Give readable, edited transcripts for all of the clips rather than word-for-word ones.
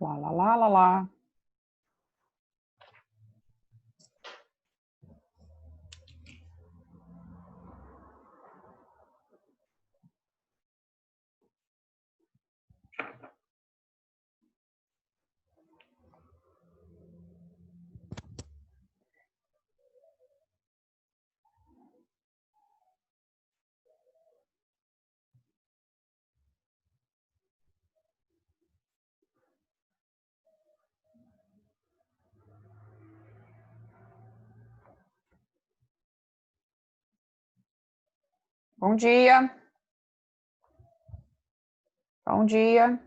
Lá, lá, lá, lá, lá. Bom dia. Bom dia.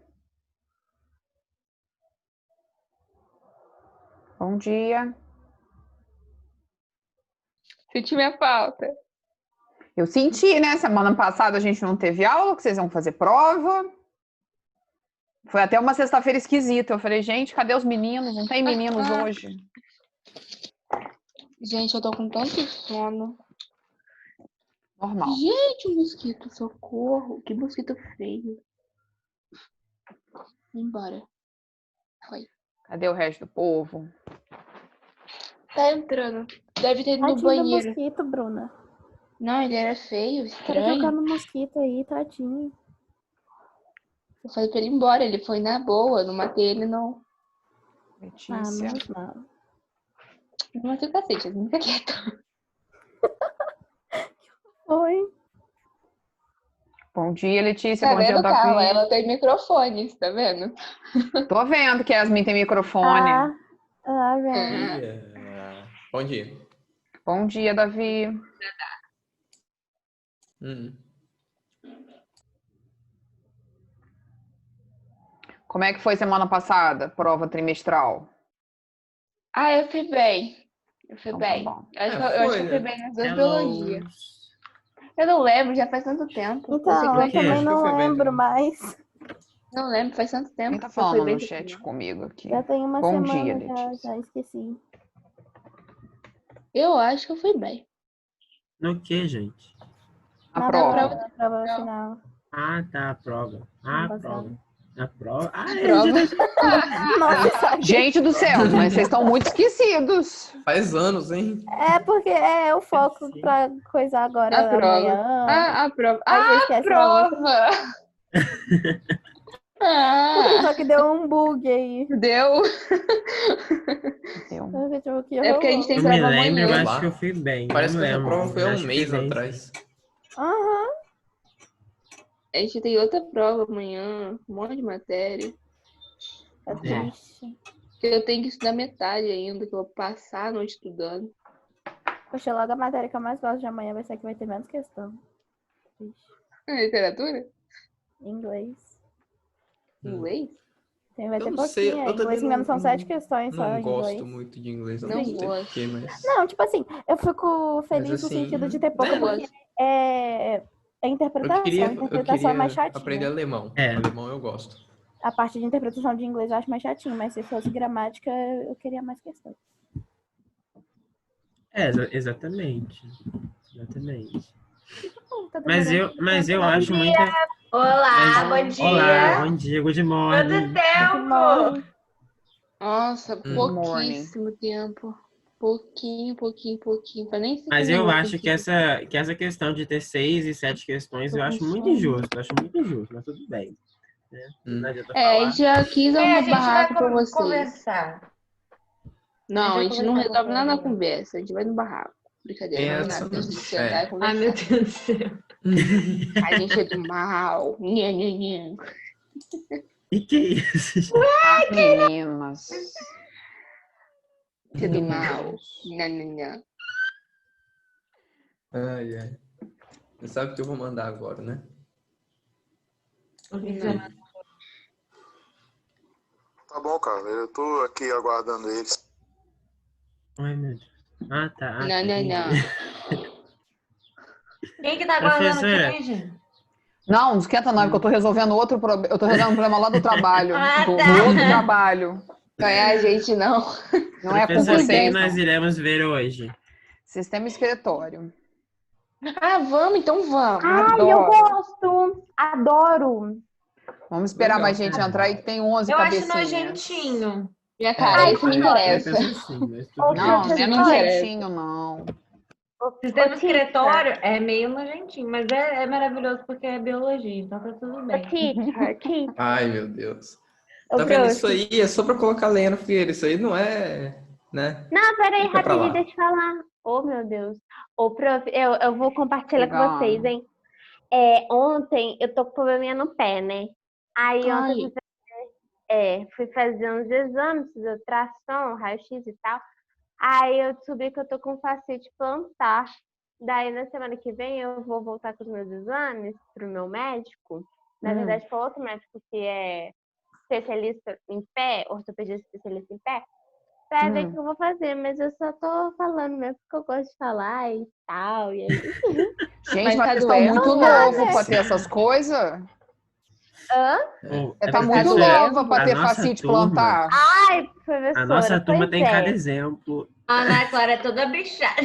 Bom dia. Senti minha falta. Eu senti, né? Semana passada a gente não teve aula, que vocês vão fazer prova. Foi até uma sexta-feira esquisita. Eu falei, gente, cadê os meninos? Não tem meninos hoje. Gente, eu tô com tanto sono. Normal. Gente, um mosquito, socorro. Que mosquito feio. Embora. Foi. Cadê o resto do povo? Tá entrando. Deve ter ido no Tadinho do banheiro. mosquito, Bruna. Não, ele era feio, Quero jogar estranho. no mosquito aí, tadinho. Eu falei pra ele ir embora. Ele foi na boa. Não matei ele, não. Letícia. Não. Não matei o cacete. Ele fica quieto. Oi. Bom dia, Letícia. Tá Bom dia, vendo, Carla? Davi. Ela tem microfone, tá vendo? Tô vendo que a Yasmin tem microfone. Bem. Bom dia. Bom dia, Davi. Como é que foi semana passada? Prova trimestral. Ah, eu fui bem. Eu fui Então, bem. tá bom. Eu acho que eu fui bem nas duas biologias. Eu não lembro, já faz tanto tempo. Então, eu que também acho que não foi bem lembro também. mais. Não lembro, faz tanto tempo. Quem tá que eu fui falando bem no também, chat não. comigo aqui? Já tem uma Bom semana, dia, já Letícia. esqueci. Eu acho que eu fui bem. No que, gente? A Na prova. prova final. Ah, tá, a prova. Ano A passado. prova. A prova? Ah, Prova. Nossa, sabe? Gente do céu, mas vocês estão muito esquecidos. Faz anos, hein? É porque o foco Sim. pra coisar agora A prova. amanhã. A prova. Aí você A esquece na outra. prova! Só que deu um bug aí. Deu. Deu. É porque a gente tem Eu me prova lembro, eu amanhã. acho que eu fui bem. Parece não que essa lembro. prova foi há Eu um acho que mês fui bem, atrás. Aham. A gente tem outra prova amanhã. Um monte de matéria. Tá É. triste. Que eu tenho que estudar metade ainda, que eu vou passar a noite estudando. Poxa, logo a matéria que eu mais gosto de amanhã vai ser a que vai ter menos questão. Triste. Literatura? Inglês. Inglês? Vai ter Eu não sei, pouquinho. eu também Inglês mesmo são 7 questões só não em gosto inglês. muito de inglês, eu Não não sei gosto. porquê, mas... Não, tipo assim, eu fico feliz Mas, no assim, sentido de ter pouco, né? porque é interpretação. A Eu interpretação é mais queria chatinha. aprender alemão. É. Alemão eu gosto. A parte de interpretação de inglês eu acho mais chatinho, mas se fosse gramática, eu queria mais questões. É, exatamente. Exatamente. Tá Mas demorando eu tanto. acho muito. Olá, bom dia. Olá, bom dia, good Quanto morning. tempo? Nossa, morning. pouquíssimo tempo. Pouquinho. Pra nem 5 Mas eu minutos acho que aqui. essa questão de ter 6 e 7 questões, eu acho muito injusto. Eu acho muito injusto, mas tudo bem. Né? Não adianta A falar. gente já quis A arrumar gente vai barraco pra vocês. conversar. Não, a gente não conversar resolve com nada na ele. conversa. A gente vai no barraco. Brincadeira, não é nada. A gente sentar e Ai, conversar. meu Deus do céu. A gente é do mal. Nhan. E que isso, gente? Meninas. Você é do mal. Nhan. Ai. Você sabe o que eu vou mandar agora, né? Tá bom, cara. Eu tô aqui aguardando eles. Ai, meu Deus. Ah, tá. Não. Quem que tá aguardando Professora. aqui, gente? Não esquenta não, porque eu tô resolvendo outro problema. Eu tô resolvendo um problema lá do trabalho. Ah, do tá. outro trabalho. Não é a gente, não. Não é com Professor, o que vocês, nós não. iremos ver hoje? Sistema escritório. Ah, vamos, então vamos. Ai, eu gosto! Adoro! Vamos esperar Legal. mais gente entrar aí, que tem 11 Eu acho cabecinhas. nojentinho. Minha cara, isso me Eu interessa. penso assim, mas tudo Ô, bem. Não, não é Professor. nojentinho, não. Sistema Tita. excretório é meio nojentinho, mas é maravilhoso porque é biologia, então tá tudo bem. Teacher. Ai, meu Deus. Ô, Tá vendo? prof. Isso aí é só pra colocar lenha no fogueira. Isso aí não é, né? Não, peraí, Fica pra rapidinho, lá. deixa eu falar. Oh, meu Deus. Ô, prof, eu vou compartilhar com Legal. vocês, hein? Ontem eu tô com probleminha no pé, né? Aí ontem fui fazer uns exames, fiz ultrassom, raio-x e tal. Aí eu descobri que eu tô com fascite plantar. Daí na semana que vem eu vou voltar com os meus exames pro meu médico. Na verdade, para outro médico que é especialista em pé, ortopedista especialista em pé, pra ver o que eu vou fazer, mas eu só tô falando mesmo porque eu gosto de falar e tal, e aí... Gente, Mas mas tá vocês estão doendo? muito novos pra ter essas coisas. Pô, Você tá muito professora, nova pra a ter nossa fascite turma- plantar. Ai, professora, A nossa turma pois tem é. cada exemplo. A Ana Clara é toda bichada.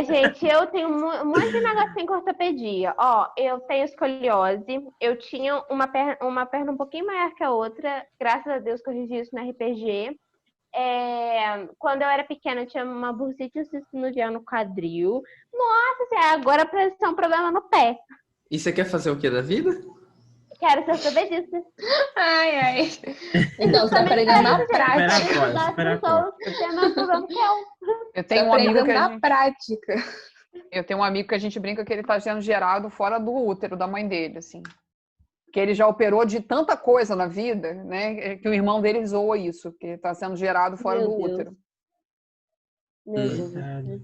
Gente, eu tenho um monte de negócio em ortopedia. Ó, eu tenho escoliose, eu tinha uma perna um pouquinho maior que a outra, graças a Deus corrigi isso no RPG. Quando eu era pequena, eu tinha uma bursite sinovial no quadril. Nossa, agora parece ser um problema no pé. E você quer fazer o que da vida? Quero ser ortopedista. Ai. Então, você tá aprendendo na prática. Supera apoio. Tem mais problema que eu. Eu Tá tenho um amigo aprendendo que a na gente, prática. eu tenho um amigo que a gente brinca que ele tá sendo gerado fora do útero da mãe dele, assim. Que ele já operou de tanta coisa na vida, né? Que o irmão dele zoa isso, que tá sendo gerado fora Meu do Deus. útero. Meu Deus. Verdade.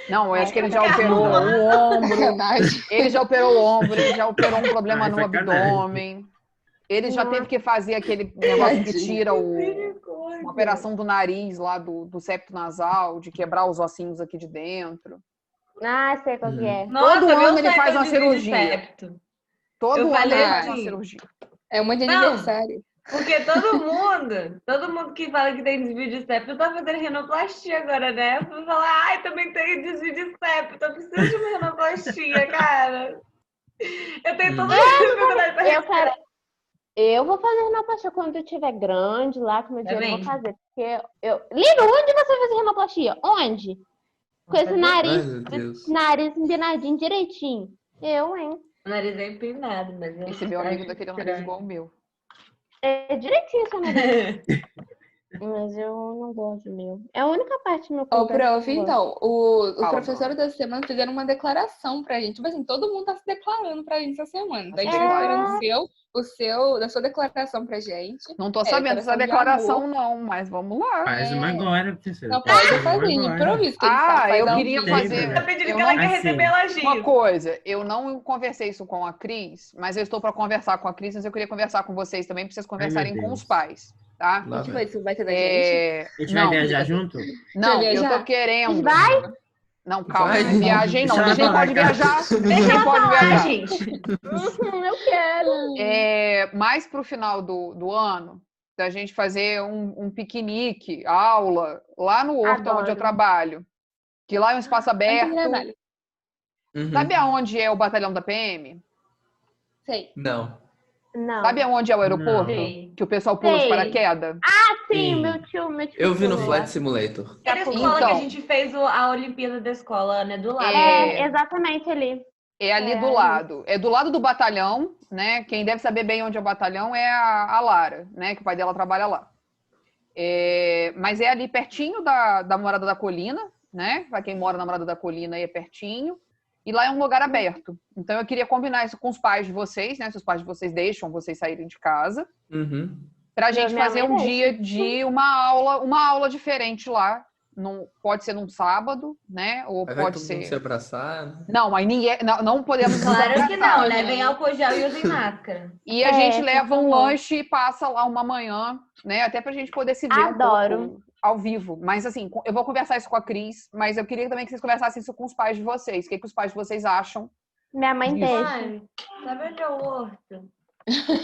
Não, eu acho que ele já operou o ombro. Sacanagem. Ele já operou o ombro, ele já operou um problema Ai, no sacanagem. abdômen. Ele já teve que fazer aquele negócio que tira uma operação do nariz lá do septo nasal, de quebrar os ossinhos aqui de dentro. Sei qual que é. Nossa, Todo meu ano ele sonho faz é uma desvio de cirurgia. septo. Todo Eu ano falei ele faz uma assim, cirurgia. É um monte de Não. aniversário. Porque todo mundo que fala que tem desvio de septo tá fazendo renoplastia agora, né? Eu vou falar, ai, também tenho desvio de septo, eu preciso de uma renoplastia, cara. Eu tenho toda dificuldade pra Eu vou fazer renoplastia quando eu tiver grande lá, com meu dinheiro eu vou Também. fazer. Porque Lino, onde você vai fazer renoplastia? Onde? Com esse Ai, nariz, meu Deus. nariz empinadinho direitinho. Eu, hein? O nariz é empinado, mas eu Esse meu amigo acho daquele é um estranho. nariz igual o meu. É direitinho seu nariz. Mas eu não gosto do meu. É a única parte do meu Ô, corpo que eu prof, gosto. então, os Fala, professores dessa semana fizeram uma declaração pra gente. Tipo assim, todo mundo tá se declarando pra gente essa semana. Então, a gente tá esperando da sua declaração pra gente. Não tô sabendo declaração essa de declaração, amor. não, mas vamos lá. Faz uma agora, professora. Não, Faz pode uma fazer, agora. improviso. Que a gente faz Eu ao queria vivo. fazer. Tá pedindo Eu que ela não- quer Assim, receber elogios. Uma coisa, eu não conversei isso com a Cris, mas eu estou para conversar com a Cris, mas eu queria conversar com vocês também, para vocês conversarem com Deus. os pais, tá? Lá Tipo, vem. isso vai ter da gente? A gente vai Não, viajar junto? não, Vai eu viajar? tô querendo. Vai? Não, calma, Vai. não é viagem não. Deixa Disney ela pode falar, viajar. Deixa Disney ela pode falar, viajar. gente. Eu quero. Mais pro final do ano, da gente fazer um piquenique, aula, lá no Horto, Adoro. onde eu trabalho. Que lá é um espaço Ai, que aberto. trabalho. Uhum. Sabe aonde é o batalhão da PM? Sei. Não. Não. Sabe aonde é o aeroporto? Sei. Que o pessoal pula de Sei. paraquedas? Sim, Sim. meu tio. Eu vi no falou. Flight Simulator. Aquela escola que Então. a gente fez a Olimpíada da escola, né? Do lado. Exatamente ali. É ali É do ali. lado. É do lado do batalhão, né? Quem deve saber bem onde é o batalhão é a Lara, né? Que o pai dela trabalha lá. Mas é ali pertinho da Morada da Colina, né? Para quem mora na Morada da Colina, aí é pertinho. E lá é um lugar aberto. Então eu queria combinar isso com os pais de vocês, né? Se os pais de vocês deixam vocês saírem de casa, Uhum. pra gente Minha fazer mãe um deixa. dia de uma aula diferente lá. Pode ser num sábado, né? Ou Aí vai pode todo mundo se ser. abraçar, né? Não, mas ninguém. Não podemos. nos Claro que abraçar. não, né? Vem álcool gel e usem máscara. E a gente por leva um favor. lanche e passa lá uma manhã, né? Até pra gente poder se ver Adoro. um pouco ao vivo. Mas assim, eu vou conversar isso com a Cris, mas eu queria também que vocês conversassem isso com os pais de vocês. O que os pais de vocês acham? Minha mãe Isso. deixa. Ai, sabe onde é o horto?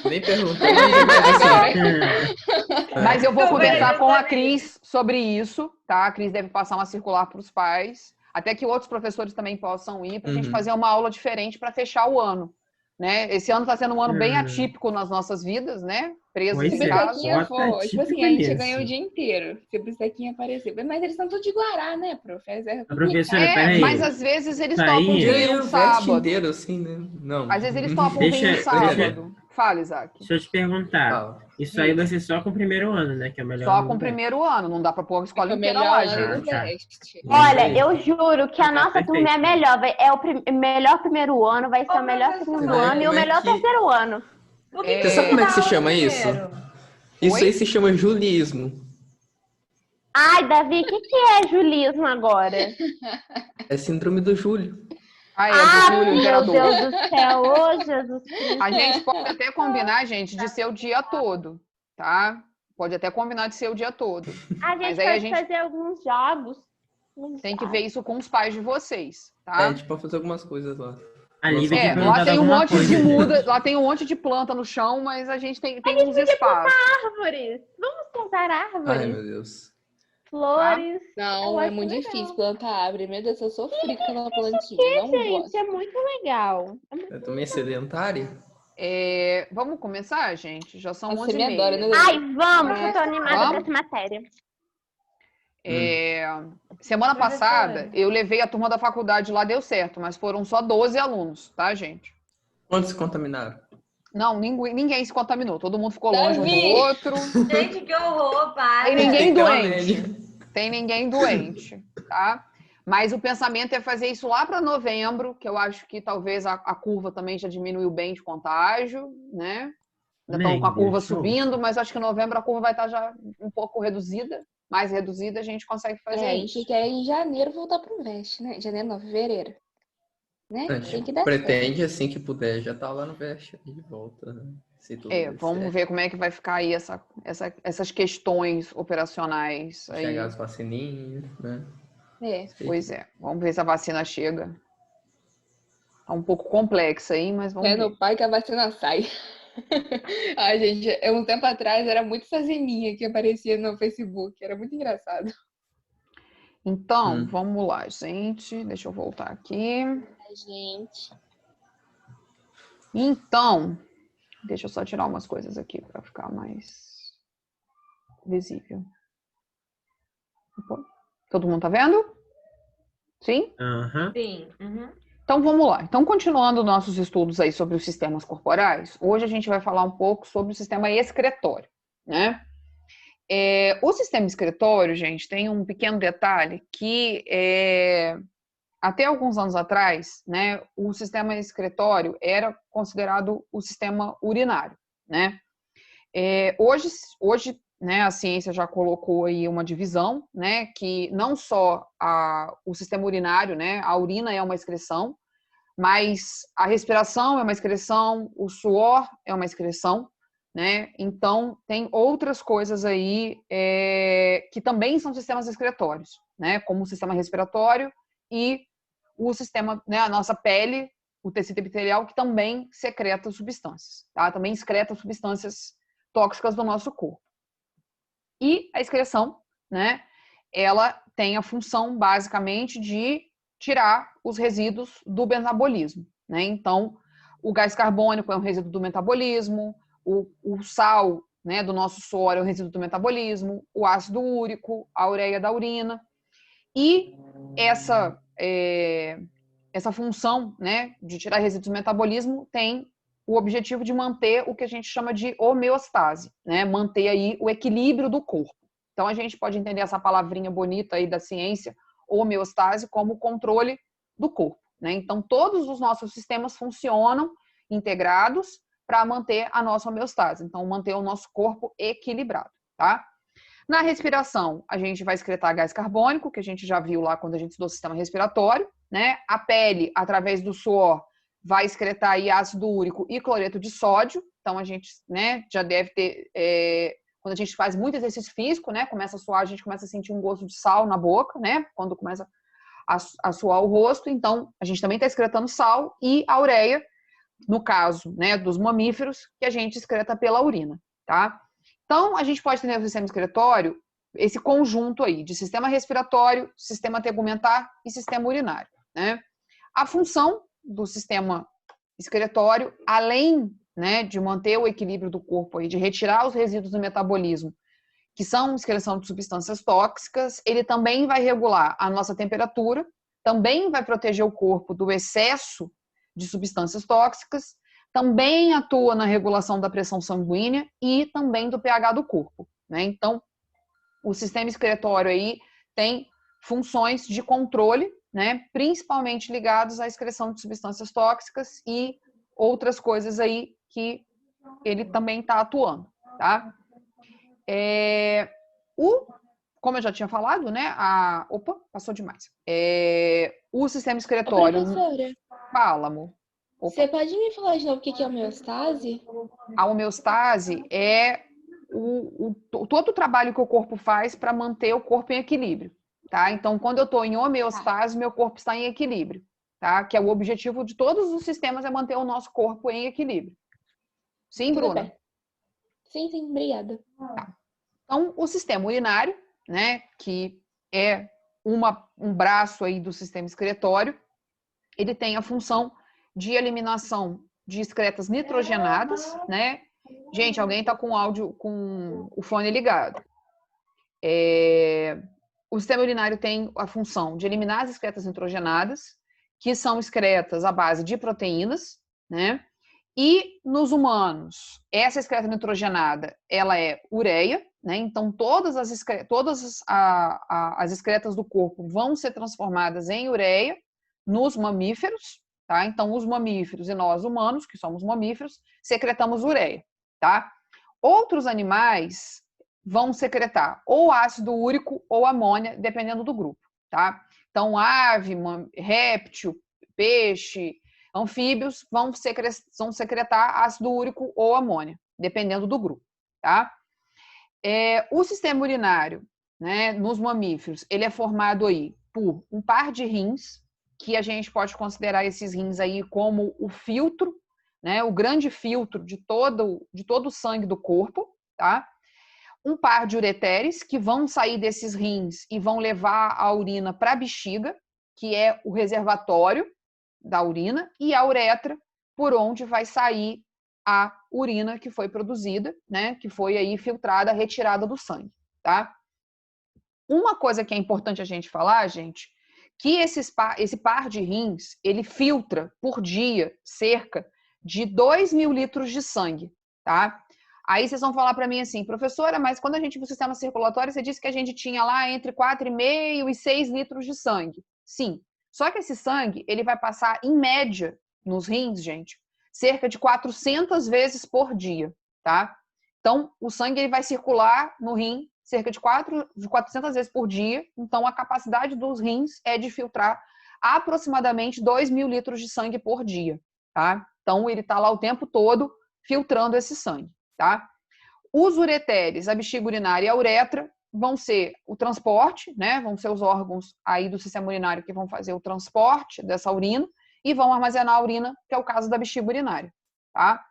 Nem perguntei, mas assim. Mas eu vou Eu conversar vejo com a também. Cris sobre isso, tá? A Cris deve passar uma circular para os pais, até que outros professores também possam ir, pra gente Uhum. fazer uma aula diferente para fechar o ano. né? Esse ano está sendo um ano bem Hum. atípico nas nossas vidas, né? Presos Pois em Se o é, casa. Bistequinha bota for, tipo assim, típico a gente nisso. ganhou o dia inteiro. Se o Bistequinha aparecer. Mas eles estão todos de Guará, né, prof? É A professora, É, peraí. mas às vezes eles Isso topam aí- de Dia vir e um o veste sábado. inteiro, assim, né? Não. Às vezes eles topam Deixa- vir um sábado. deixa- Fala, Isaac. Deixa eu te perguntar. Fala. Isso aí vai ser só com o primeiro ano, né? Que é o melhor Só ano com o do Veste. primeiro ano, não dá pra pôr a escola Foi o inteira melhor lá, ano gente. do tá. Veste. Olha, Isso aí. eu juro que a Tá nossa perfeito, turma é né? melhor. É o melhor primeiro ano, vai ser Ô, o melhor professora, segundo Você vê ano e o como é melhor que- terceiro ano. O que É. Você sabe como é que se dá aula chama isso? primeiro? Isso Oi? aí se chama julismo. Ai, Davi, o que é julismo agora? É síndrome do Júlio. Ah, é, Ah, do Júlio, meu imperador. Deus do céu, ô Jesus Cristo. A gente pode até combinar, gente, de ser o dia todo, tá? Pode até combinar de ser o dia todo. A Mas gente aí a pode gente fazer alguns jogos. tem que ver isso com os pais de vocês, É, a tá? gente pode fazer algumas coisas lá. A Lívia É, tinha lá perguntado tem um alguma monte coisa. de muda, lá tem um monte de planta no chão, mas a gente tem uns espaços. Árvores. Vamos plantar Ai, árvores, meu Deus. flores. Não, Eu é acho muito legal. difícil plantar árvore. Meu Deus, eu sofri com aquela plantinha. Não Gente, gosto. é muito legal. É também sedentário? É, vamos começar, gente? Já são Você 11h30. me adora, né? Ai, vamos, que eu tô animada Vamos? pra essa matéria. É, semana Professora. passada, eu levei a turma da faculdade lá, deu certo, mas foram só 12 alunos, tá, gente? Quantos se contaminaram? Não, ninguém se contaminou, todo mundo ficou longe um do Davi! outro. Gente, que horror, para. Tem ninguém Tem que ter uma doente. média. Tem ninguém doente, tá? Mas o pensamento é fazer isso lá para novembro, que eu acho que talvez a curva também já diminuiu bem de contágio, né? Ainda estão com a curva Show. subindo, mas acho que em novembro a curva vai estar já um pouco reduzida, mais reduzida, a gente consegue fazer É, a isso. gente quer em janeiro voltar pro Veste, né? Janeiro, não, fevereiro. Né? A Tem gente que dar certo. pretende, assim que puder, já tá lá no veste aí de volta. Né? Se tudo der Vamos certo. ver como é que vai ficar aí essas questões operacionais aí. Chegar as vacininhas, né? É. Pois é, vamos ver se a vacina chega. Tá um pouco complexa aí, mas vamos É ver. no pai que a vacina sai. Ai, gente, um tempo atrás era muito essa zeninha que aparecia no Facebook. Era muito engraçado. Então, vamos lá, gente. Deixa eu voltar aqui. Ai, gente. Então, deixa eu só tirar umas coisas aqui para ficar mais visível. Opa. Todo mundo tá vendo? Sim? Aham. Sim. Uhum. Então vamos lá. Então, continuando nossos estudos aí sobre os sistemas corporais, hoje a gente vai falar um pouco sobre o sistema excretório, né? O sistema excretório, gente, tem um pequeno detalhe que até alguns anos atrás, né, o sistema excretório era considerado o sistema urinário, né? Hoje, né, a ciência já colocou aí uma divisão, né, que não só o sistema urinário, né, a urina é uma excreção, mas a respiração é uma excreção, o suor é uma excreção, né? Então, tem outras coisas aí que também são sistemas excretórios, né? Como o sistema respiratório e o sistema, né, a nossa pele, o tecido epitelial, que também secreta substâncias, tá? Também excreta substâncias tóxicas do nosso corpo. E a excreção, né? Ela tem a função, basicamente, de tirar os resíduos do metabolismo, né? Então, o gás carbônico é um resíduo do metabolismo, o sal, né, do nosso suor é um resíduo do metabolismo, o ácido úrico, a ureia da urina. E essa função, né, de tirar resíduos do metabolismo tem o objetivo de manter o que a gente chama de homeostase, né? Manter aí o equilíbrio do corpo. Então, a gente pode entender essa palavrinha bonita aí da ciência, homeostase, como controle do corpo, né? Então, todos os nossos sistemas funcionam integrados para manter a nossa homeostase. Então, manter o nosso corpo equilibrado, tá? Na respiração, a gente vai excretar gás carbônico, que a gente já viu lá quando a gente estudou o sistema respiratório, né? A pele, através do suor, vai excretar aí ácido úrico e cloreto de sódio. Então, a gente, né, já deve ter... quando a gente faz muito exercício físico, né, começa a suar, a gente começa a sentir um gosto de sal na boca, né, quando começa a suar o rosto. Então, a gente também está excretando sal e a ureia, no caso, né, dos mamíferos, que a gente excreta pela urina, tá? Então, a gente pode ter no sistema excretório esse conjunto aí de sistema respiratório, sistema tegumentar e sistema urinário, né? A função do sistema excretório, além, né, de manter o equilíbrio do corpo e de retirar os resíduos do metabolismo, que são excreção de substâncias tóxicas, ele também vai regular a nossa temperatura, também vai proteger o corpo do excesso de substâncias tóxicas, também atua na regulação da pressão sanguínea e também do pH do corpo, né? Então, o sistema excretório aí tem funções de controle, né, principalmente ligados à excreção de substâncias tóxicas e outras coisas aí que ele também está atuando, tá? Como eu já tinha falado, né, opa, passou demais. O sistema excretório... Professora, Fala, amor. Opa. você pode me falar de novo o que é homeostase? A homeostase é todo o trabalho que o corpo faz para manter o corpo em equilíbrio, tá? Então, quando eu estou em homeostase, meu corpo está em equilíbrio, tá? Que é o objetivo de todos os sistemas, é manter o nosso corpo em equilíbrio. Sim, Tudo Bruna? bem. Sim, obrigada. Tá. Então, o sistema urinário, né, que é um braço aí do sistema excretório, ele tem a função de eliminação de excretas nitrogenadas, né? Gente, alguém está com o áudio, com o fone ligado. O sistema urinário tem a função de eliminar as excretas nitrogenadas, que são excretas à base de proteínas, né? E nos humanos, essa excreta nitrogenada, ela é ureia, né? Então, todas as excretas do corpo vão ser transformadas em ureia nos mamíferos, tá? Então, os mamíferos e nós humanos, que somos mamíferos, secretamos ureia, tá? Outros animais vão secretar ou ácido úrico ou amônia, dependendo do grupo, tá? Então, ave, réptil, peixe, anfíbios vão secretar ácido úrico ou amônia, dependendo do grupo, tá? O sistema urinário, né, nos mamíferos, ele é formado aí por um par de rins, que a gente pode considerar esses rins aí como o filtro, né, o grande filtro de todo o sangue do corpo, tá? Um par de ureteres, que vão sair desses rins e vão levar a urina para a bexiga, que é o reservatório da urina, e a uretra, por onde vai sair a urina que foi produzida, né, que foi aí filtrada, retirada do sangue, tá? Uma coisa que é importante a gente falar, gente, que esse par de rins, ele filtra por dia cerca de 2.000 litros de sangue, tá? Aí vocês vão falar para mim assim, professora, mas quando a gente viu o sistema circulatório, você disse que a gente tinha lá entre 4,5 e 6 litros de sangue. Sim, só que esse sangue, ele vai passar, em média, nos rins, gente, cerca de 400 vezes por dia, tá? Então, o sangue ele vai circular no rim cerca de 400 vezes por dia. Então, a capacidade dos rins é de filtrar aproximadamente 2.000 litros de sangue por dia, tá? Então, ele está lá o tempo todo filtrando esse sangue, tá? Os ureteres, a bexiga urinária e a uretra, vão ser o transporte, né? Vão ser os órgãos aí do sistema urinário que vão fazer o transporte dessa urina e vão armazenar a urina, que é o caso da bexiga urinária, tá?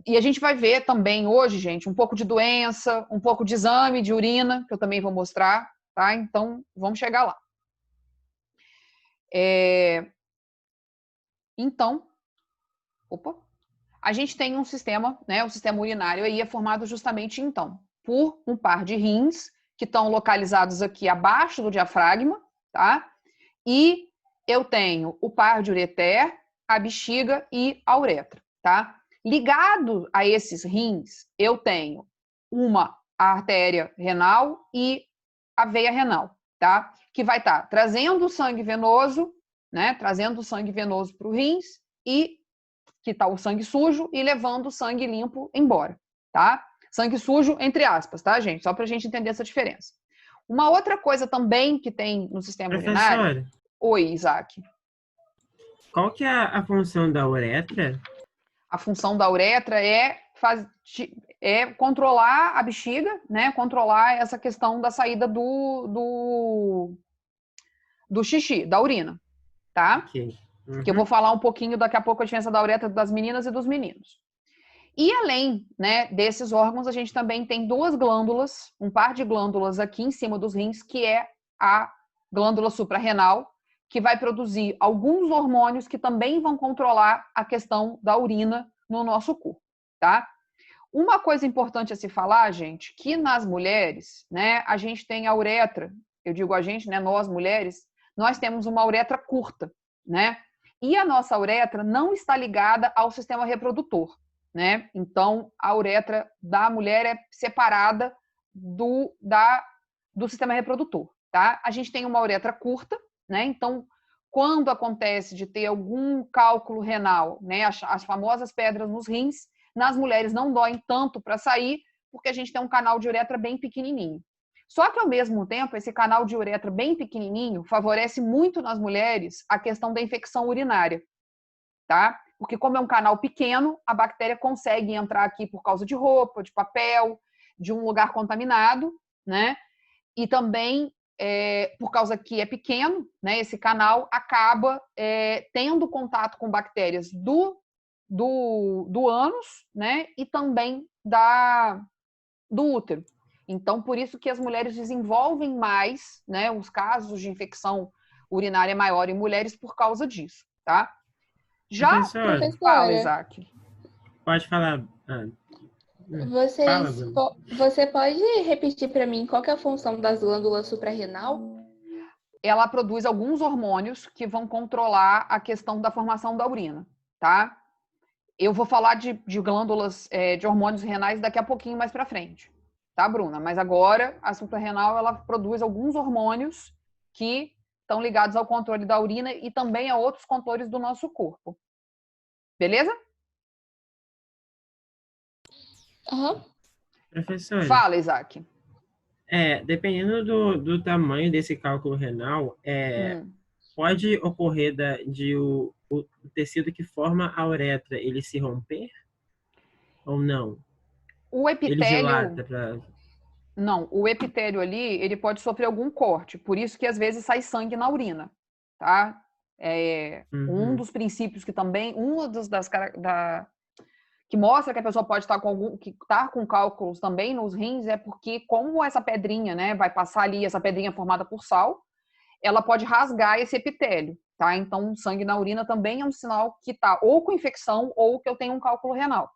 E a gente vai ver também hoje, gente, um pouco de doença, um pouco de exame de urina, que eu também vou mostrar, tá? Então, vamos chegar lá. Então, a gente tem um sistema, né? O sistema urinário aí é formado justamente, então, por um par de rins que estão localizados aqui abaixo do diafragma, tá? E eu tenho o par de ureter, a bexiga e a uretra, tá? Ligado a esses rins, eu tenho uma artéria renal e a veia renal, tá? Que vai estar trazendo o sangue venoso, né? Trazendo o sangue venoso para o rins e que está o sangue sujo e levando o sangue limpo embora, tá? Sangue sujo, entre aspas, tá, gente? Só para a gente entender essa diferença. Uma outra coisa também que tem no sistema urinário... Oi, Isaac. Qual que é a função da uretra? A função da uretra é controlar a bexiga, né? Controlar essa questão da saída do xixi, da urina, tá? Okay. Que eu vou falar um pouquinho daqui a pouco a diferença da uretra das meninas e dos meninos. E além, né, desses órgãos, a gente também tem duas glândulas, um par de glândulas aqui em cima dos rins, que é a glândula suprarrenal, que vai produzir alguns hormônios que também vão controlar a questão da urina no nosso corpo, tá? Uma coisa importante a se falar, gente, que nas mulheres, né, a gente tem a uretra, eu digo a gente, né, nós mulheres, nós temos uma uretra curta, né? E a nossa uretra não está ligada ao sistema reprodutor, né? Então, a uretra da mulher é separada do sistema reprodutor, tá? A gente tem uma uretra curta, né? Então, quando acontece de ter algum cálculo renal, né, as famosas pedras nos rins, nas mulheres não doem tanto para sair, porque a gente tem um canal de uretra bem pequenininho. Só que, ao mesmo tempo, esse canal de uretra bem pequenininho favorece muito nas mulheres a questão da infecção urinária, tá? Porque como é um canal pequeno, a bactéria consegue entrar aqui por causa de roupa, de papel, de um lugar contaminado, né? E também, por causa que é pequeno, né, esse canal acaba tendo contato com bactérias do ânus, né, e também do útero. Então, por isso que as mulheres desenvolvem mais, né, os casos de infecção urinária maior em mulheres por causa disso, tá? Já fala, Isaac. Pode falar. Você pode repetir para mim qual que é a função das glândulas suprarrenal? Ela produz alguns hormônios que vão controlar a questão da formação da urina, tá? Eu vou falar de glândulas, de hormônios renais daqui a pouquinho mais para frente, tá, Bruna? Mas agora, a suprarrenal, ela produz alguns hormônios que estão ligados ao controle da urina e também a outros controles do nosso corpo. Beleza? Aham. Professora. Fala, Isaac. Dependendo do tamanho desse cálculo renal, pode ocorrer o tecido que forma a uretra, ele se romper? Ou não? O epitélio... Ele dilata Não, o epitélio ali, ele pode sofrer algum corte, por isso que às vezes sai sangue na urina, tá? Um dos princípios que também, que mostra que a pessoa pode estar com cálculos também nos rins, é porque como essa pedrinha, né, vai passar ali, essa pedrinha formada por sal, ela pode rasgar esse epitélio, tá? Então, o sangue na urina também é um sinal que tá ou com infecção ou que eu tenho um cálculo renal.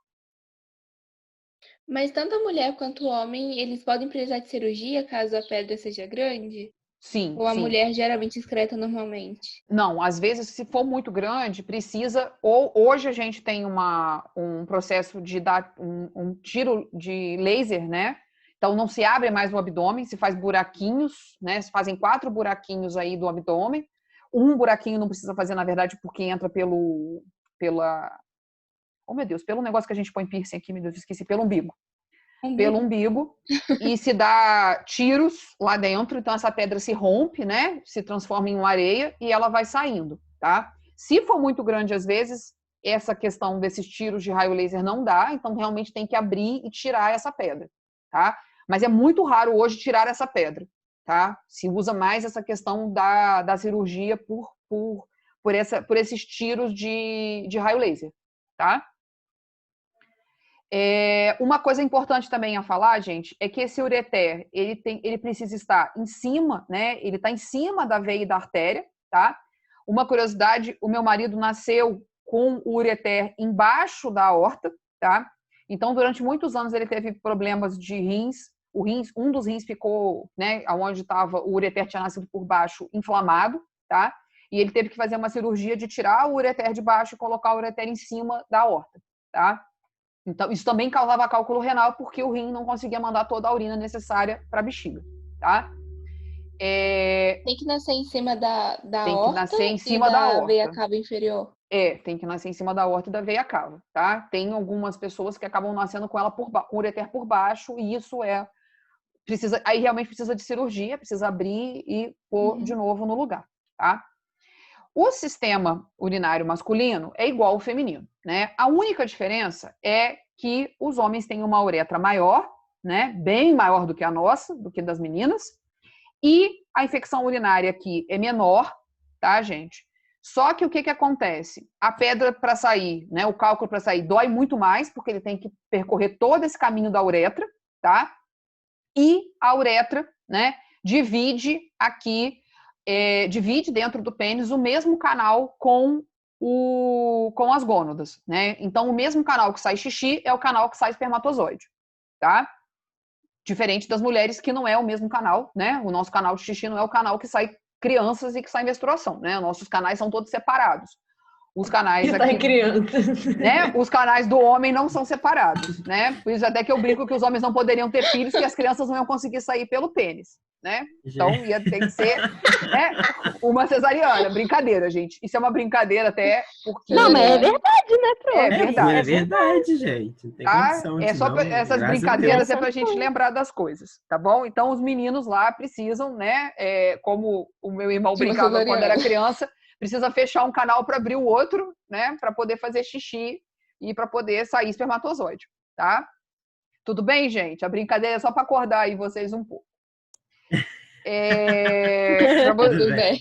Mas tanto a mulher quanto o homem, eles podem precisar de cirurgia caso a pedra seja grande? Sim, Ou a sim. mulher geralmente excreta normalmente? Não, às vezes, se for muito grande, precisa... Ou hoje a gente tem um processo de dar um tiro de laser, né? Então, não se abre mais o abdômen, se faz buraquinhos, né? Se fazem 4 buraquinhos aí do abdômen. Um buraquinho não precisa fazer, na verdade, porque entra pelo negócio que a gente põe piercing aqui, meu Deus, esqueci, pelo umbigo. Pelo umbigo, e se dá tiros lá dentro, então essa pedra se rompe, né? Se transforma em uma areia e ela vai saindo, tá? Se for muito grande, às vezes, essa questão desses tiros de raio laser não dá, então realmente tem que abrir e tirar essa pedra, tá? Mas é muito raro hoje tirar essa pedra, tá? Se usa mais essa questão da cirurgia por esses tiros de raio laser, tá? Uma coisa importante também a falar, gente, é que esse ureter, ele precisa estar em cima, né? Ele está em cima da veia e da artéria, tá? Uma curiosidade, o meu marido nasceu com o ureter embaixo da aorta, tá? Então, durante muitos anos ele teve problemas de rins. Um dos rins ficou, né, onde estava o ureter tinha nascido por baixo, inflamado, tá? E ele teve que fazer uma cirurgia de tirar o ureter de baixo e colocar o ureter em cima da aorta, tá? Então, isso também causava cálculo renal, porque o rim não conseguia mandar toda a urina necessária para a bexiga, tá? Tem que nascer em cima da aorta? Tem que nascer em cima da aorta. Veia cava inferior? Tem que nascer em cima da aorta e da veia cava, tá? Tem algumas pessoas que acabam nascendo com ela com o ureter por baixo, e isso aí realmente precisa de cirurgia, precisa abrir e pôr de novo no lugar, tá? O sistema urinário masculino é igual ao feminino, né? A única diferença é que os homens têm uma uretra maior, né? Bem maior do que a nossa, do que das meninas, e a infecção urinária aqui é menor, tá, gente? Só que o que acontece? A pedra para sair, né? O cálculo para sair dói muito mais, porque ele tem que percorrer todo esse caminho da uretra, tá? E a uretra, né? Divide aqui divide dentro do pênis o mesmo canal com as gônadas, né? Então, o mesmo canal que sai xixi é o canal que sai espermatozoide, tá? Diferente das mulheres que não é o mesmo canal, né? O nosso canal de xixi não é o canal que sai crianças e que sai menstruação, né? Nossos canais são todos separados. Os canais Está em crianças. né? Os canais do homem não são separados, né? Por isso até que eu brinco que os homens não poderiam ter filhos, que as crianças não iam conseguir sair pelo pênis, né? Então ia ter que ser, né, uma cesariana. Brincadeira, gente. Isso é uma brincadeira até porque... Não, mas é verdade, né, Pro? É verdade. É verdade, gente. Não tem condição, É só senão, essas graças brincadeiras a é pra gente lembrar das coisas, tá bom? Então os meninos lá precisam, né? Como o meu irmão De uma brincava quando era cesariana. criança, precisa fechar um canal para abrir o outro, né? Para poder fazer xixi e para poder sair espermatozoide, tá? Tudo bem, gente? A brincadeira é só para acordar aí vocês um pouco. Tudo bem.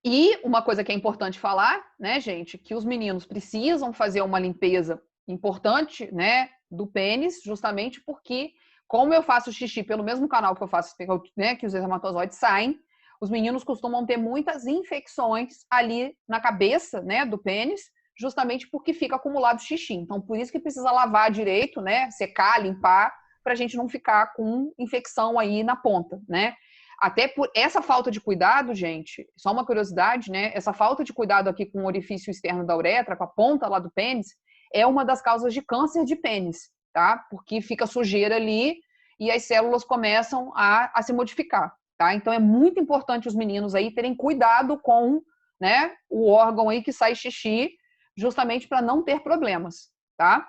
E uma coisa que é importante falar, né, gente, que os meninos precisam fazer uma limpeza importante, né, do pênis, justamente porque, como eu faço xixi pelo mesmo canal que eu faço, né, que os espermatozoides saem, os meninos costumam ter muitas infecções ali na cabeça, né, do pênis, justamente porque fica acumulado xixi. Então, por isso que precisa lavar direito, né, secar, limpar, para a gente não ficar com infecção aí na ponta, né? Até por essa falta de cuidado, gente, só uma curiosidade, né? Essa falta de cuidado aqui com o orifício externo da uretra, com a ponta lá do pênis, é uma das causas de câncer de pênis, tá? Porque fica sujeira ali e as células começam a se modificar, tá? Então é muito importante os meninos aí terem cuidado com, né, o órgão aí que sai xixi, justamente para não ter problemas, tá?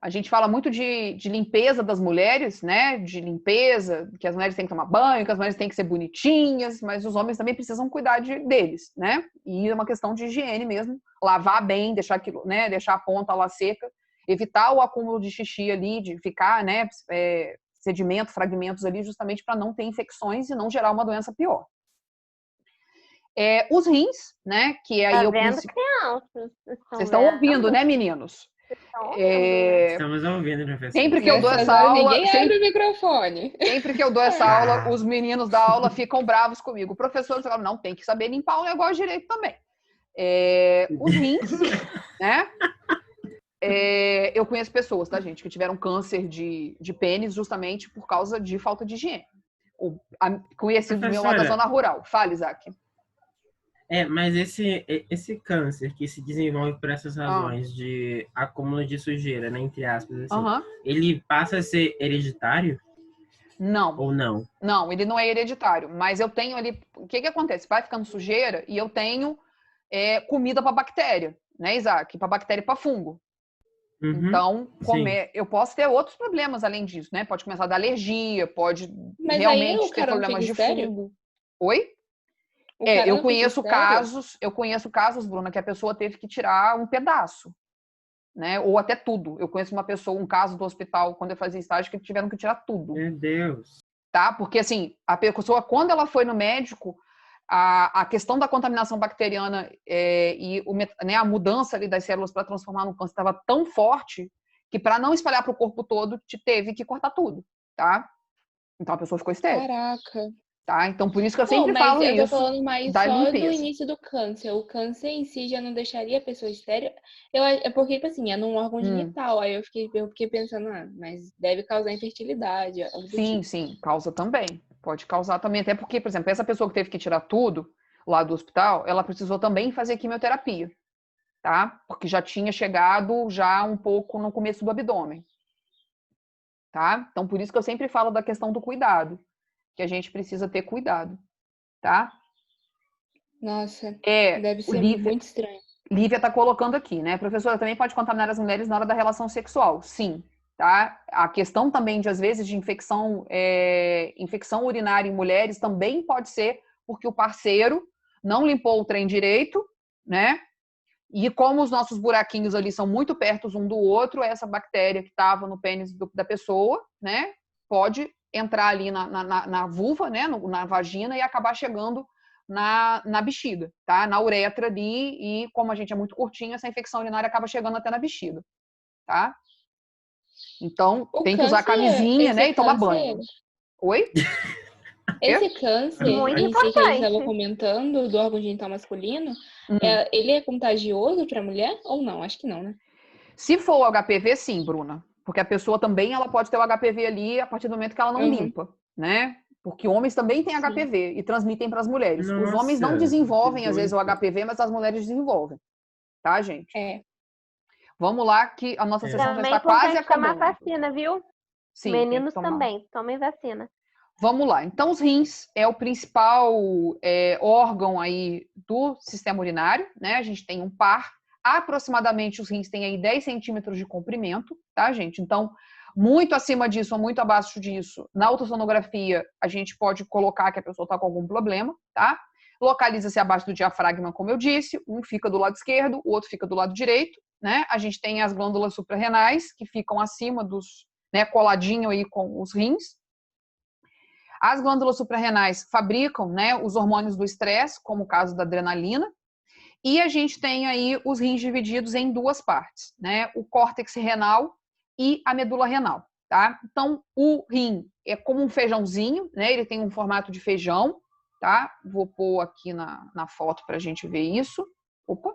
A gente fala muito de limpeza das mulheres, né? De limpeza, que as mulheres têm que tomar banho, que as mulheres têm que ser bonitinhas, mas os homens também precisam cuidar deles, né? E é uma questão de higiene mesmo, lavar bem, deixar aquilo, né? Deixar a ponta lá seca, evitar o acúmulo de xixi ali, de ficar, né? Sedimento, fragmentos ali, justamente para não ter infecções e não gerar uma doença pior. Os rins, né? Que aí Tá vendo, crianças? Vocês estão ouvindo, né, meninos? Estamos ouvindo, professor. Sempre que eu dou essa aula... Ninguém abre o microfone. Sempre que eu dou essa aula, os meninos da aula ficam bravos comigo. O professor fala, não, tem que saber limpar o negócio direito também. Os rins, né? Eu conheço pessoas, tá, gente, que tiveram câncer de pênis justamente por causa de falta de higiene. Conhecido meu lá da zona rural. Fala, Isaac. Mas esse câncer que se desenvolve por essas razões de acúmulo de sujeira, né, entre aspas, assim, ele passa a ser hereditário? Não. Ou não? Não, ele não é hereditário, mas eu tenho ali... O que acontece? Vai ficando sujeira e eu tenho comida para bactéria, né, Isaac? Para bactéria e para fungo. Uhum, então, eu posso ter outros problemas além disso, né? Pode começar a dar alergia, pode realmente ter problemas de fungo. Oi? Eu conheço casos, Bruna, que a pessoa teve que tirar um pedaço, né? Ou até tudo. Eu conheço um caso do hospital, quando eu fazia estágio, que tiveram que tirar tudo. Meu Deus! Tá? Porque, assim, a pessoa, quando ela foi no médico, a questão da contaminação bacteriana e né, a mudança ali das células para transformar no câncer estava tão forte que, para não espalhar para o corpo todo, teve que cortar tudo, tá? Então, a pessoa ficou estéril. Caraca! Tá? Então, por isso que eu sempre falo isso. Eu tô falando mais da só limpeza. do início do câncer. O câncer em si já não deixaria a pessoa estéril. É porque, tipo assim, é num órgão genital. Aí eu fiquei pensando, mas deve causar infertilidade. Sim, causa também. Pode causar também. Até porque, por exemplo, essa pessoa que teve que tirar tudo lá do hospital, ela precisou também fazer quimioterapia, tá? Porque já tinha chegado já um pouco no começo do abdômen. Tá? Então, por isso que eu sempre falo da questão do cuidado. Que a gente precisa ter cuidado, tá? Nossa, deve ser muito estranho. Lívia tá colocando aqui, né? Professora, também pode contaminar as mulheres na hora da relação sexual. Sim, tá? A questão também, às vezes, de infecção urinária em mulheres também pode ser porque o parceiro não limpou o trem direito, né? E como os nossos buraquinhos ali são muito perto um do outro, essa bactéria que estava no pênis da pessoa, né? Pode entrar ali na vulva, né, na vagina e acabar chegando na bexiga, tá? Na uretra ali, e como a gente é muito curtinho, essa infecção urinária acaba chegando até na bexiga, tá? Então, tem que usar camisinha, né, e tomar banho. Oi? Esse câncer Muito em si que a gente estava importante. comentando, do órgão genital masculino, Hum. ele é contagioso para mulher ou não? Acho que não, né? Se for o HPV, sim, Bruna. Porque a pessoa também ela pode ter o HPV ali a partir do momento que ela não Uhum. limpa, né? Porque homens também têm Sim. HPV e transmitem para as mulheres. Os homens não Nossa, desenvolvem, que às vezes, o doido. HPV, mas as mulheres desenvolvem. Tá, gente? É. Vamos lá, que a nossa É. sessão já Também é está quase importante tomar acabando. vacina, viu? Sim, tem que Meninos tomar. também, tomem vacina. Vamos lá. Então, os rins é o principal órgão aí do sistema urinário, né? A gente tem um par. Aproximadamente, os rins têm aí 10 centímetros de comprimento, tá, gente? Então, muito acima disso ou muito abaixo disso, na ultrassonografia, a gente pode colocar que a pessoa está com algum problema, tá? Localiza-se abaixo do diafragma, como eu disse. Um fica do lado esquerdo, o outro fica do lado direito, né? A gente tem as glândulas suprarrenais, que ficam acima dos, né, coladinho aí com os rins. As glândulas suprarrenais fabricam, né, os hormônios do estresse, como o caso da adrenalina, e a gente tem aí os rins divididos em duas partes, né, o córtex renal e a medula renal, tá? Então, o rim é como um feijãozinho, né, ele tem um formato de feijão, tá? Vou pôr aqui na foto para a gente ver isso. Opa!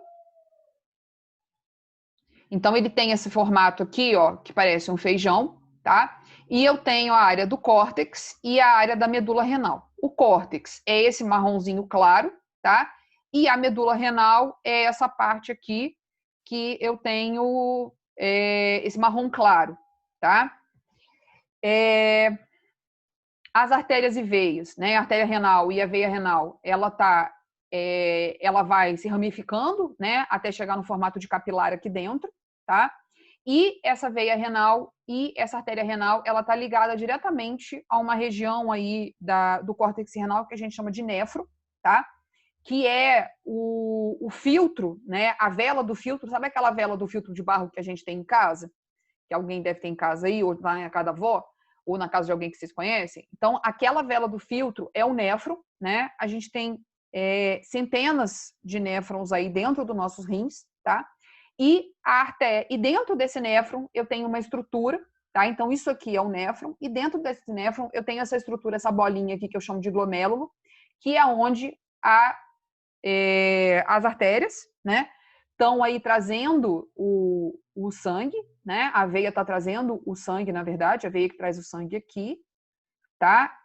Então, ele tem esse formato aqui, ó, que parece um feijão, tá? E eu tenho a área do córtex e a área da medula renal. O córtex é esse marronzinho claro, tá? E a medula renal é essa parte aqui que eu tenho esse marrom claro, tá? As artérias e veias, né? A artéria renal e a veia renal, ela vai se ramificando, né? Até chegar no formato de capilar aqui dentro, tá? E essa veia renal e essa artéria renal, ela está ligada diretamente a uma região aí do córtex renal que a gente chama de néfron, tá? Que é o filtro, né? A vela do filtro, sabe aquela vela do filtro de barro que a gente tem em casa? Que alguém deve ter em casa aí, ou na casa da avó, ou na casa de alguém que vocês conhecem. Então, aquela vela do filtro é o néfron, né? A gente tem centenas de néfrons aí dentro dos nossos rins, tá? E dentro desse néfron eu tenho uma estrutura, tá? Então isso aqui é o néfron, e dentro desse néfron eu tenho essa estrutura, essa bolinha aqui que eu chamo de glomérulo, que é onde as artérias, né, estão aí trazendo o sangue, né? A veia está trazendo o sangue, na verdade, a veia que traz o sangue aqui, tá?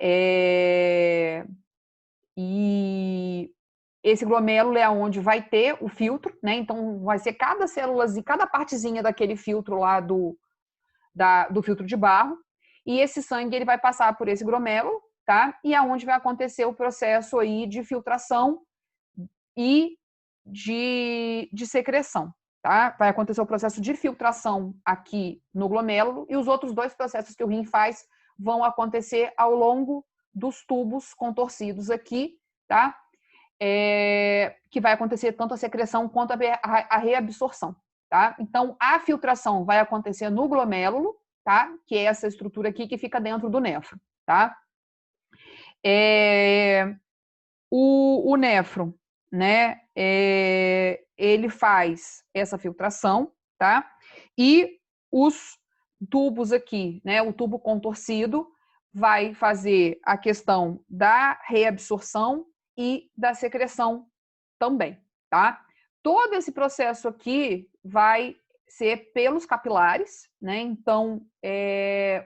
E esse glomérulo é onde vai ter o filtro, né? Então, vai ser cada célulazinha, cada partezinha daquele filtro lá do filtro de barro. E esse sangue ele vai passar por esse glomérulo, tá? E é onde vai acontecer o processo aí de filtração e de secreção, tá? Vai acontecer o processo de filtração aqui no glomérulo e os outros dois processos que o rim faz vão acontecer ao longo dos tubos contorcidos aqui, tá? Que vai acontecer tanto a secreção quanto a reabsorção, tá? Então, a filtração vai acontecer no glomérulo, tá? Que é essa estrutura aqui que fica dentro do néfron, tá? O néfron, né? Ele faz essa filtração, tá? E os tubos aqui, né? O tubo contorcido vai fazer a questão da reabsorção e da secreção também, tá? Todo esse processo aqui vai ser pelos capilares, né? Então,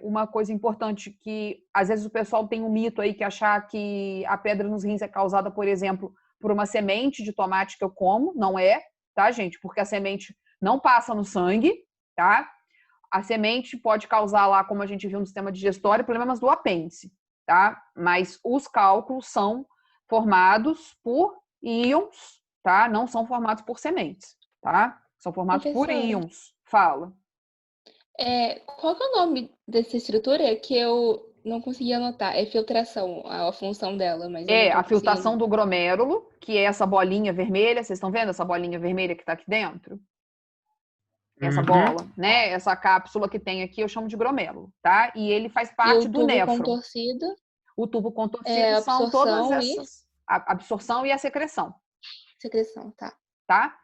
uma coisa importante que às vezes o pessoal tem um mito aí que achar que a pedra nos rins é causada, por exemplo, por uma semente de tomate que eu como, não é, tá, gente? Porque a semente não passa no sangue, tá? A semente pode causar lá, como a gente viu no sistema digestório, problemas do apêndice, tá? Mas os cálculos são formados por íons, tá? Não são formados por sementes, tá? São formados por íons. Fala. Qual que é o nome dessa estrutura que eu não consegui anotar? É filtração, a função dela, mas a filtração do glomérulo, que é essa bolinha vermelha. Vocês estão vendo essa bolinha vermelha que está aqui dentro? Essa bola, né? Essa cápsula que tem aqui eu chamo de glomérulo, tá? E ele faz parte do néfron. O tubo contorcido são todas essas... A absorção e a secreção. Secreção, tá. Tá?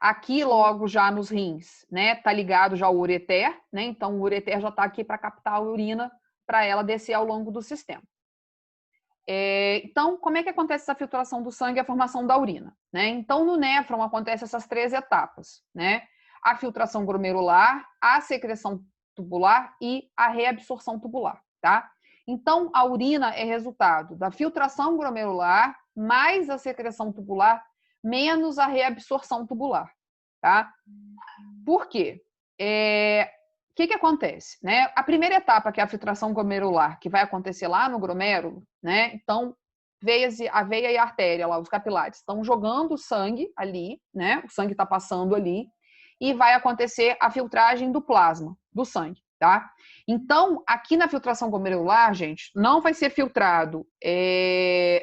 Aqui, logo já nos rins, né? Tá ligado já o ureter, né? Então, o ureter já tá aqui para captar a urina para ela descer ao longo do sistema. Então, como é que acontece essa filtração do sangue e a formação da urina, né? Então, no néfron acontecem essas 3 etapas, né? A filtração glomerular, a secreção tubular e a reabsorção tubular, tá? Então, a urina é resultado da filtração glomerular mais a secreção tubular menos a reabsorção tubular, tá? Por quê? O que acontece, né? A primeira etapa, que é a filtração glomerular, que vai acontecer lá no glomérulo, né? Então, a veia e a artéria, lá, os capilares, estão jogando sangue ali, né? O sangue está passando ali, e vai acontecer a filtragem do plasma, do sangue, tá? Então, aqui na filtração glomerular, gente, não vai ser filtrado,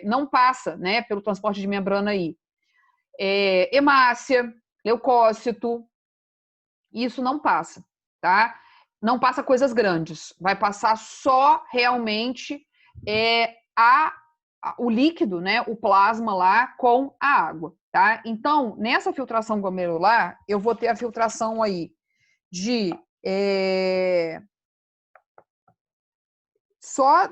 não passa, né, pelo transporte de membrana aí, hemácia, leucócito, isso não passa, tá? Não passa coisas grandes, vai passar só realmente o líquido, né, o plasma lá com a água, tá? Então, nessa filtração glomerular, eu vou ter a filtração aí de só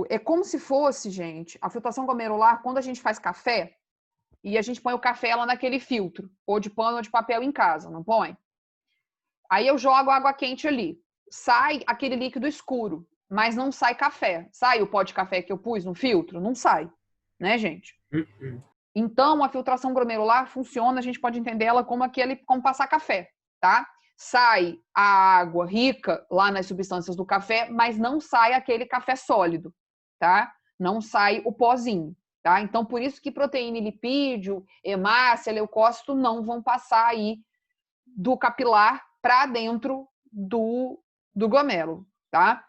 é como se fosse, gente, a filtração glomerular, quando a gente faz café, e a gente põe o café lá naquele filtro, ou de pano ou de papel em casa, não põe? Aí eu jogo água quente ali. Sai aquele líquido escuro, mas não sai café. Sai o pó de café que eu pus no filtro? Não sai, né, gente? Então, a filtração glomerular funciona, a gente pode entender ela como passar café, tá? Sai a água rica lá nas substâncias do café, mas não sai aquele café sólido, tá? Não sai o pozinho. Tá? Então, por isso que proteína e lipídio, hemácia, leucócito não vão passar aí do capilar para dentro do glomérulo, tá?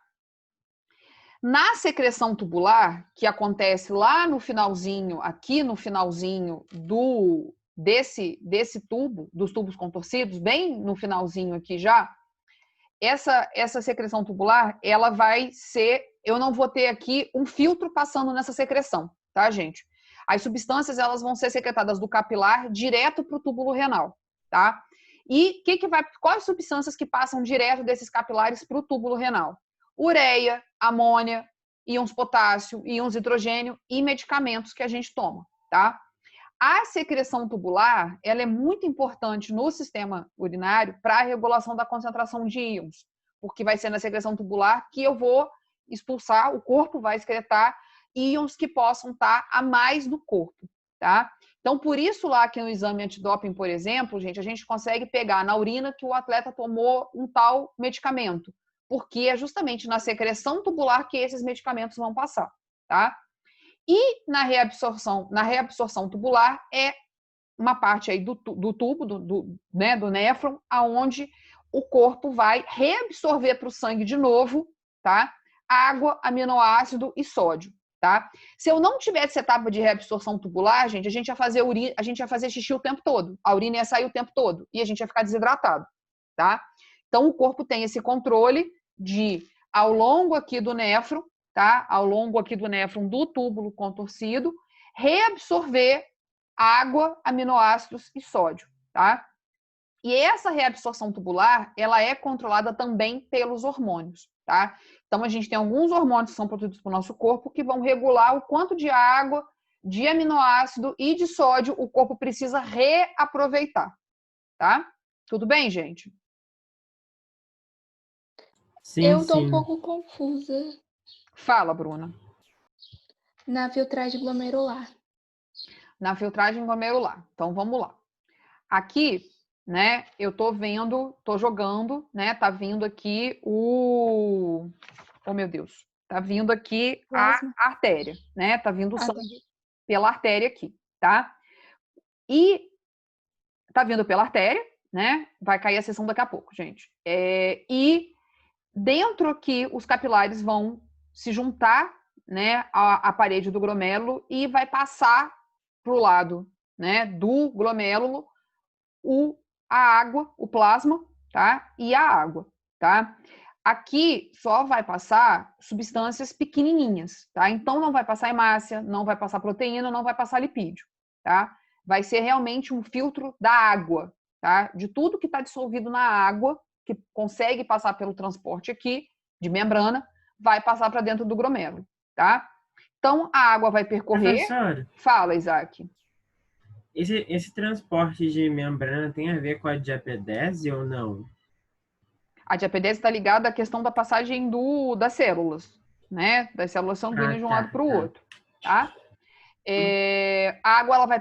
Na secreção tubular, que acontece lá no finalzinho, aqui no finalzinho desse tubo, dos tubos contorcidos, bem no finalzinho aqui já, essa secreção tubular, ela vai ser, eu não vou ter aqui um filtro passando nessa secreção, tá, gente? As substâncias, elas vão ser secretadas do capilar direto para o túbulo renal, tá? E quais substâncias que passam direto desses capilares para o túbulo renal? Ureia, amônia, íons potássio, íons hidrogênio e medicamentos que a gente toma, tá? A secreção tubular, ela é muito importante no sistema urinário para a regulação da concentração de íons, porque vai ser na secreção tubular que eu vou expulsar, o corpo vai excretar íons que possam estar a mais no corpo, tá? Então, por isso lá que no exame antidoping, por exemplo, gente, a gente consegue pegar na urina que o atleta tomou um tal medicamento, porque é justamente na secreção tubular que esses medicamentos vão passar, tá? E na reabsorção tubular é uma parte aí do tubo, do néfron, aonde o corpo vai reabsorver para o sangue de novo, tá? Água, aminoácido e sódio, tá? Se eu não tivesse essa etapa de reabsorção tubular, gente, a gente ia fazer xixi o tempo todo, a urina ia sair o tempo todo e a gente ia ficar desidratado, tá? Então o corpo tem esse controle de, ao longo aqui do néfron, tá? Ao longo aqui do néfron do túbulo contorcido, reabsorver água, aminoácidos e sódio, tá? E essa reabsorção tubular, ela é controlada também pelos hormônios, tá? Então, a gente tem alguns hormônios que são produzidos pelo nosso corpo que vão regular o quanto de água, de aminoácido e de sódio o corpo precisa reaproveitar, tá? Tudo bem, gente? Sim, Eu tô sim. um pouco confusa Fala, Bruna. na filtragem glomerular. Na filtragem glomerular. Então, vamos lá. Aqui, né, eu tô jogando, né, tá vindo aqui oh, meu Deus, tá vindo aqui a artéria, né, tá vindo o sangue pela artéria aqui, tá? E tá vindo pela artéria, né, vai cair a sessão daqui a pouco, gente. E dentro aqui, os capilares vão se juntar, né, à parede do glomérulo e vai passar pro lado, né, do glomérulo a água, o plasma, tá? E a água, tá? Aqui só vai passar substâncias pequenininhas, tá? Então não vai passar hemácia, não vai passar proteína, não vai passar lipídio, tá? Vai ser realmente um filtro da água, tá? De tudo que está dissolvido na água, que consegue passar pelo transporte aqui, de membrana, vai passar para dentro do glomérulo, tá? Então, a água vai percorrer... Professora, Fala, Isaac. esse transporte de membrana tem a ver com a diapedese ou não? A diapedese está ligada à questão da passagem das células, né? Das células sanguíneas de um lado para o outro, tá? A água ela vai